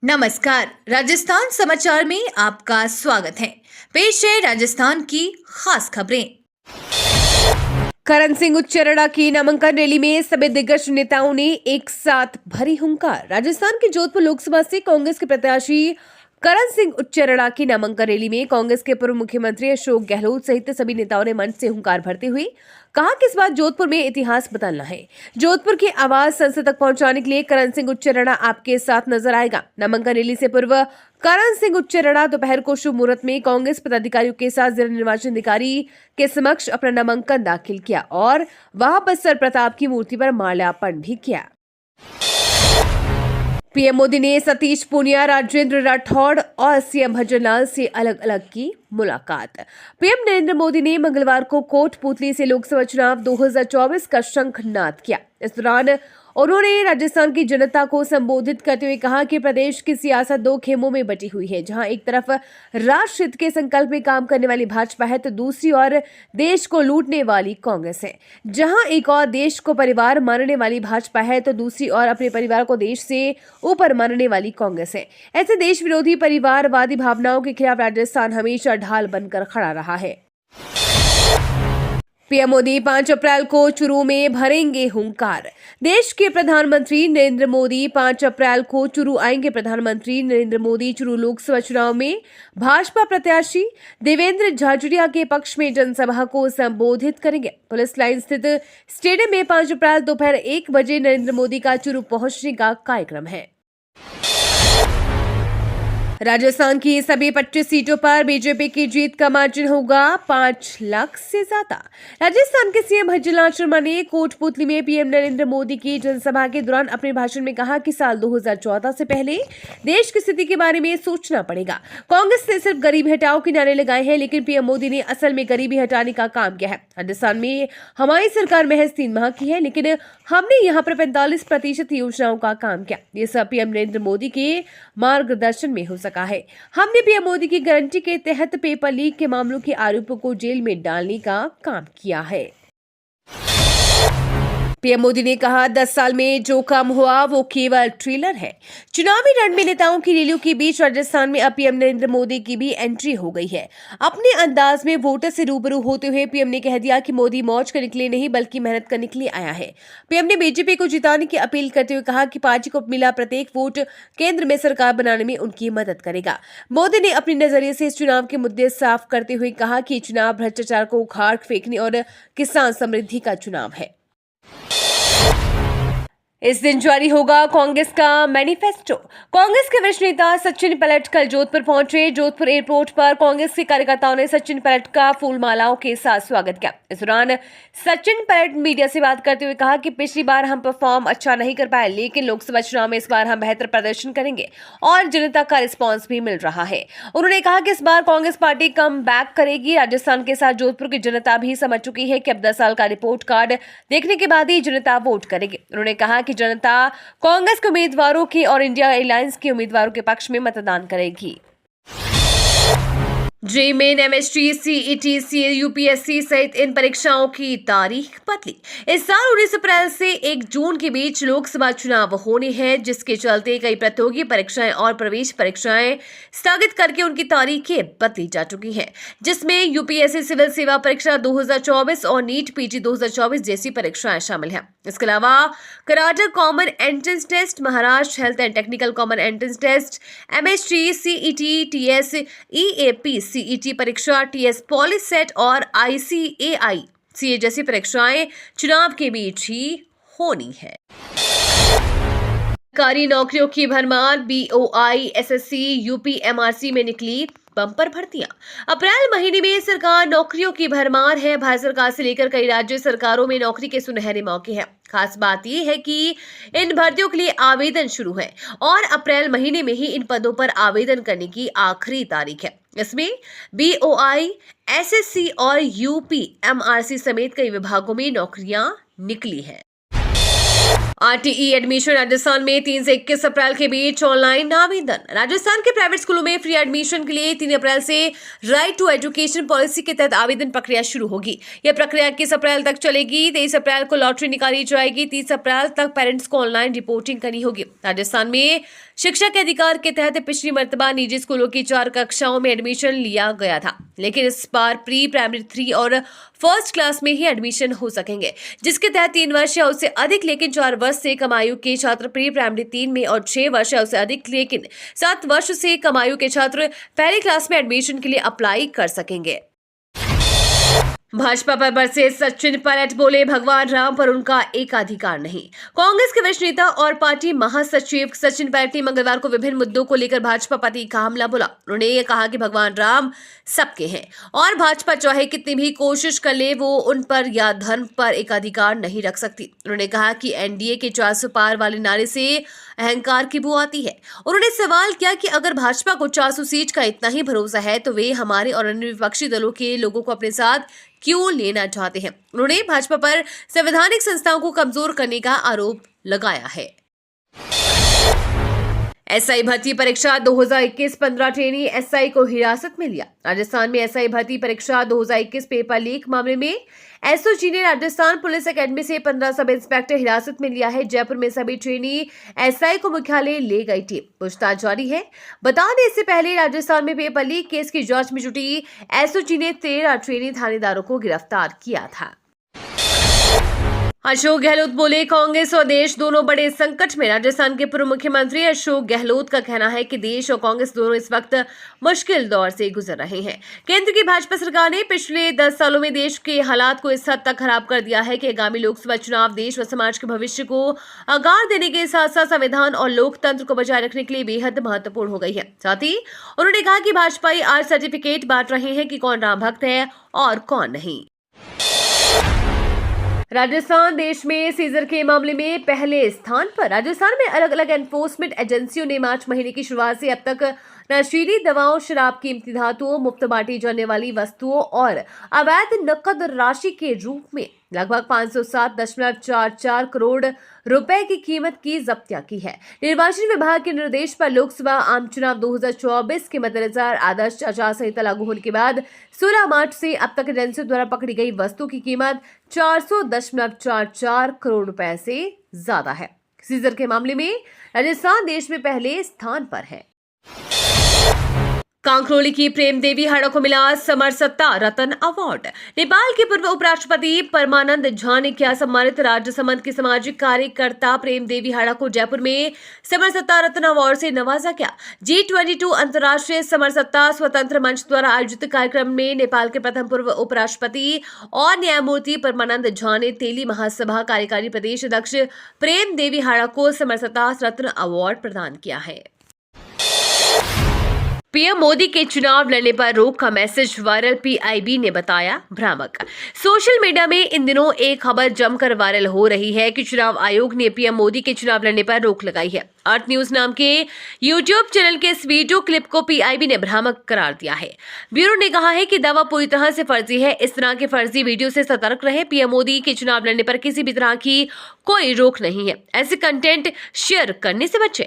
नमस्कार, राजस्थान समाचार में आपका स्वागत है। पेश है राजस्थान की खास खबरें। करण सिंह उच्चरड़ा की नामांकन रैली में सभी दिग्गज नेताओं ने एक साथ भरी हुंकार। राजस्थान के जोधपुर लोकसभा से कांग्रेस के प्रत्याशी करण सिंह उच्चरड़ा की नामांकन रैली में कांग्रेस के पूर्व मुख्यमंत्री अशोक गहलोत सहित सभी नेताओं ने मंच से हुंकार भरते हुए कहा कि इस बार जोधपुर में इतिहास बदलना है। जोधपुर की आवाज संसद तक पहुंचाने के लिए करण सिंह उच्चरड़ा आपके साथ नजर आएगा। नामांकन रैली से पूर्व करण सिंह उच्चरड़ा दोपहर को शुभ मुहूर्त में कांग्रेस पदाधिकारियों के साथ जिला निर्वाचन अधिकारी के समक्ष अपना नामांकन दाखिल किया और वहां पर सर प्रताप की मूर्ति पर माल्यार्पण भी किया। पीएम मोदी ने सतीश पूनिया, राजेंद्र राठौड़ और सीएम भजनलाल से अलग अलग की मुलाकात। पीएम नरेंद्र मोदी ने मंगलवार को कोटपुतली से लोकसभा चुनाव 2024 का शंखनाद किया। इस दौरान उन्होंने राजस्थान की जनता को संबोधित करते हुए कहा कि प्रदेश की सियासत दो खेमों में बटी हुई है, जहां एक तरफ राष्ट्र हित के संकल्प में काम करने वाली भाजपा है तो दूसरी ओर देश को लूटने वाली कांग्रेस है। जहां एक और देश को परिवार मानने वाली भाजपा है तो दूसरी ओर अपने परिवार को देश से ऊपर मानने वाली कांग्रेस है। ऐसे देश विरोधी परिवारवादी भावनाओं के खिलाफ राजस्थान हमेशा ढाल बनकर खड़ा रहा है। पीएम मोदी 5 अप्रैल को चुरू में भरेंगे हुंकार। देश के प्रधानमंत्री नरेंद्र मोदी 5 अप्रैल को चुरू आएंगे। प्रधानमंत्री नरेंद्र मोदी चुरू लोकसभा चुनाव में भाजपा प्रत्याशी देवेंद्र झाझड़िया के पक्ष में जनसभा को संबोधित करेंगे। पुलिस लाइन स्थित स्टेडियम में 5 अप्रैल दोपहर 1 बजे नरेंद्र मोदी का चुरू पहुंचने का कार्यक्रम है। राजस्थान की सभी 25 सीटों पर बीजेपी की जीत का मार्जिन होगा 5 लाख से ज्यादा। राजस्थान के सीएम भजनलाल शर्मा ने कोटपुतली में पीएम नरेंद्र मोदी की जनसभा के दौरान अपने भाषण में कहा कि साल 2014 से पहले देश की स्थिति के बारे में सोचना पड़ेगा। कांग्रेस ने सिर्फ गरीबी हटाओ के नारे लगाए हैं, लेकिन पीएम मोदी ने असल में गरीबी हटाने का काम किया है। राजस्थान में हमारी सरकार महज 3 माह की है, लेकिन हमने यहाँ पर 45% योजनाओं का काम किया। ये सब पीएम नरेंद्र मोदी के मार्गदर्शन में हो सका है। हमने पीएम मोदी की गारंटी के तहत पेपर लीक के मामलों के आरोपों को जेल में डालने का काम किया है। पीएम मोदी ने कहा 10 साल में जो काम हुआ वो केवल ट्रेलर है। चुनावी रण में नेताओं की रैलियों के बीच राजस्थान में अब पीएम नरेंद्र मोदी की भी एंट्री हो गई है। अपने अंदाज में वोटर से रूबरू होते हुए पीएम ने कह दिया कि मोदी मौज करने के लिए नहीं बल्कि मेहनत करने के लिए आया है। पीएम ने बीजेपी को जिताने की अपील करते हुए कहा कि पार्टी को मिला प्रत्येक वोट केंद्र में सरकार बनाने में उनकी मदद करेगा। मोदी ने अपने नजरिए से इस चुनाव के मुद्दे साफ करते हुए कहा कि चुनाव भ्रष्टाचार को उखाड़ फेंकने और किसान समृद्धि का चुनाव है। इस दिन जारी होगा कांग्रेस का मैनिफेस्टो। कांग्रेस के वरिष्ठ नेता सचिन पायलट कल जोधपुर पहुंचे। जोधपुर एयरपोर्ट पर कांग्रेस के कार्यकर्ताओं ने सचिन पायलट का फूल मालाओं के साथ स्वागत किया। इस दौरान सचिन पायलट मीडिया से बात करते हुए कहा कि पिछली बार हम परफॉर्म अच्छा नहीं कर पाए, लेकिन लोकसभा चुनाव में इस बार हम बेहतर प्रदर्शन करेंगे और जनता का रिस्पॉन्स भी मिल रहा है। उन्होंने कहा कि इस बार कांग्रेस पार्टी कम बैक करेगी। राजस्थान के साथ जोधपुर की जनता भी समझ चुकी है कि अब 10 साल का रिपोर्ट कार्ड देखने के बाद ही जनता वोट करेगी। उन्होंने कहा कि जनता कांग्रेस के उम्मीदवारों के और इंडिया अलायंस के उम्मीदवारों के पक्ष में मतदान करेगी। JEE main, MST, CET, CA, UPSC सहित इन परीक्षाओं की तारीख बदली। इस साल 19 अप्रैल से 1 जून के बीच लोकसभा चुनाव होने हैं, जिसके चलते कई प्रतियोगी परीक्षाएं और प्रवेश परीक्षाएं स्थगित करके उनकी तारीखें बदली जा चुकी हैं, जिसमें यूपीएससी सिविल सेवा परीक्षा 2024 और नीट पीजी 2024 जैसी परीक्षाएं शामिल हैं। इसके अलावा Karnataka common entrance test, Maharashtra health and technical common entrance test, MST, CET, TS, EAP, CET परीक्षा, टीएस पॉलिस सेट और आईसीएआई सीए जैसी परीक्षाएं चुनाव के बीच ही होनी है। सरकारी नौकरियों की भरमार। बीओआई, एसएससी, यूपीएमआरसी में निकली बम्पर भर्तियां। अप्रैल महीने में सरकार नौकरियों की भरमार है। भारत सरकार से लेकर कई राज्य सरकारों में नौकरी के सुनहरे मौके हैं। खास बात यह है कि इन भर्तियों के लिए आवेदन शुरू है और अप्रैल महीने में ही इन पदों पर आवेदन करने की आखिरी तारीख है। इसमें बीओआई, एसएससी और यूपीएमआरसी समेत कई विभागों में नौकरियां निकली हैं। RTE admission. राजस्थान में 3 से 21 अप्रैल के बीच ऑनलाइन आवेदन। राजस्थान के प्राइवेट स्कूलों में फ्री एडमिशन के लिए 3 अप्रैल से राइट टू एजुकेशन पॉलिसी के तहत आवेदन प्रक्रिया शुरू होगी। यह प्रक्रिया 21 अप्रैल तक चलेगी। 23 अप्रैल को लॉटरी निकाली जाएगी। 30 अप्रैल तक पेरेंट्स को ऑनलाइन रिपोर्टिंग करनी होगी। राजस्थान में शिक्षा के अधिकार के तहत पिछली मर्तबा निजी स्कूलों की 4 कक्षाओं में एडमिशन लिया गया था, लेकिन इस बार प्री प्राइमरी 3 और फर्स्ट क्लास में ही एडमिशन हो सकेंगे, जिसके तहत 3 वर्ष या उससे अधिक लेकिन 4 वर्ष से कम आयु के छात्र प्री प्राइमरी 3 में और 6 वर्ष या उससे अधिक लेकिन 7 वर्ष से कम आयु के छात्र पहली क्लास में एडमिशन के लिए अप्लाई कर सकेंगे। भाजपा पर बरसे सचिन पायलट, बोले भगवान राम पर उनका एकाधिकार नहीं। कांग्रेस के वरिष्ठ नेता और पार्टी महासचिव सचिन पायलट ने मंगलवार को विभिन्न मुद्दों को लेकर भाजपा पर तीखा हमला बोला। उन्होंने ये कहा कि भगवान राम सबके हैं और भाजपा चाहे कितनी भी कोशिश कर ले वो उन पर या धर्म पर एकाधिकार नहीं रख सकती। उन्होंने कहा कि एनडीए के 400 पार वाले नारे से अहंकार की बू आती है। उन्होंने सवाल किया कि अगर भाजपा को 400 सीट का इतना ही भरोसा है तो वे हमारे और अन्य विपक्षी दलों के लोगों को अपने साथ क्यों लेना चाहते हैं। उन्होंने भाजपा पर संवैधानिक संस्थाओं को कमजोर करने का आरोप लगाया है। एसआई भर्ती परीक्षा 2021 15 ट्रेनी एसआई को हिरासत में लिया। राजस्थान में एसआई भर्ती परीक्षा 2021 पेपर लीक मामले में एसओजी ने राजस्थान पुलिस एकेडमी से 15 सब इंस्पेक्टर हिरासत में लिया है। जयपुर में सभी ट्रेनी एसआई को मुख्यालय ले गई टीम, पूछताछ जारी है। बता दें, इससे पहले राजस्थान में पेपर लीक केस की जांच में जुटी एसओजी ने 13 ट्रेनी थानेदारों को गिरफ्तार किया था। अशोक गहलोत बोले कांग्रेस और देश दोनों बड़े संकट में। राजस्थान के पूर्व मुख्यमंत्री अशोक गहलोत का कहना है कि देश और कांग्रेस दोनों इस वक्त मुश्किल दौर से गुजर रहे हैं। केंद्र की भाजपा सरकार ने पिछले 10 सालों में देश के हालात को इस हद तक खराब कर दिया है कि आगामी लोकसभा चुनाव देश व समाज के भविष्य को आकार देने के साथ साथ संविधान और लोकतंत्र को बचाए रखने के लिए बेहद महत्वपूर्ण हो गई है। साथ ही उन्होंने कहा कि भाजपाई आज सर्टिफिकेट बांट रहे हैं कि कौन राम भक्त है और कौन नहीं। राजस्थान देश में सीजर के मामले में पहले स्थान पर। राजस्थान में अलग अलग एनफोर्समेंट एजेंसियों ने मार्च महीने की शुरुआत से अब तक नशीली दवाओं, शराब, कीमती धातुओं, मुफ्त बांटी जाने वाली वस्तुओं और अवैध नकद राशि के रूप में लगभग 507.44 करोड़ रुपए की कीमत की जब्तियां की है। निर्वाचन विभाग के निर्देश पर लोकसभा आम चुनाव 2024 के मद्देनजर आदर्श आचार संहिता लागू होने के बाद 16 मार्च से अब तक एजेंसियों द्वारा पकड़ी गई वस्तु की कीमत 400.44 करोड़ रुपए से ज्यादा है। सीजर के मामले में राजस्थान देश में पहले स्थान पर है। कांकरोली की प्रेम देवी हाड़ा को मिला समरसत्ता रत्न अवार्ड। नेपाल के पूर्व उपराष्ट्रपति परमानंद झा ने किया सम्मानित। राजसमंद की सामाजिक कार्यकर्ता प्रेम देवी हाड़ा को जयपुर में समरसत्ता रत्न अवार्ड से नवाजा गया। G22 अंतर्राष्ट्रीय समरसत्ता स्वतंत्र मंच द्वारा आयोजित कार्यक्रम में नेपाल के प्रथम पूर्व उपराष्ट्रपति और न्यायमूर्ति परमानंद झा ने तेली महासभा कार्यकारी प्रदेश अध्यक्ष प्रेम देवी हाड़ा को समरसत्ता रत्न अवार्ड प्रदान किया है। पीएम मोदी के चुनाव लड़ने पर रोक का मैसेज वायरल, पीआईबी ने बताया भ्रामक। सोशल मीडिया में इन दिनों एक खबर जमकर वायरल हो रही है कि चुनाव आयोग ने पीएम मोदी के चुनाव लड़ने पर रोक लगाई है। अर्थ न्यूज नाम के यूट्यूब चैनल के इस वीडियो क्लिप को पीआईबी ने भ्रामक करार दिया है। ब्यूरो ने कहा है कि दावा पूरी तरह से फर्जी है। इस तरह के फर्जी वीडियो से सतर्क रहे। पीएम मोदी के चुनाव लड़ने पर किसी भी तरह की कोई रोक नहीं है। ऐसे कंटेंट शेयर करने से बचें।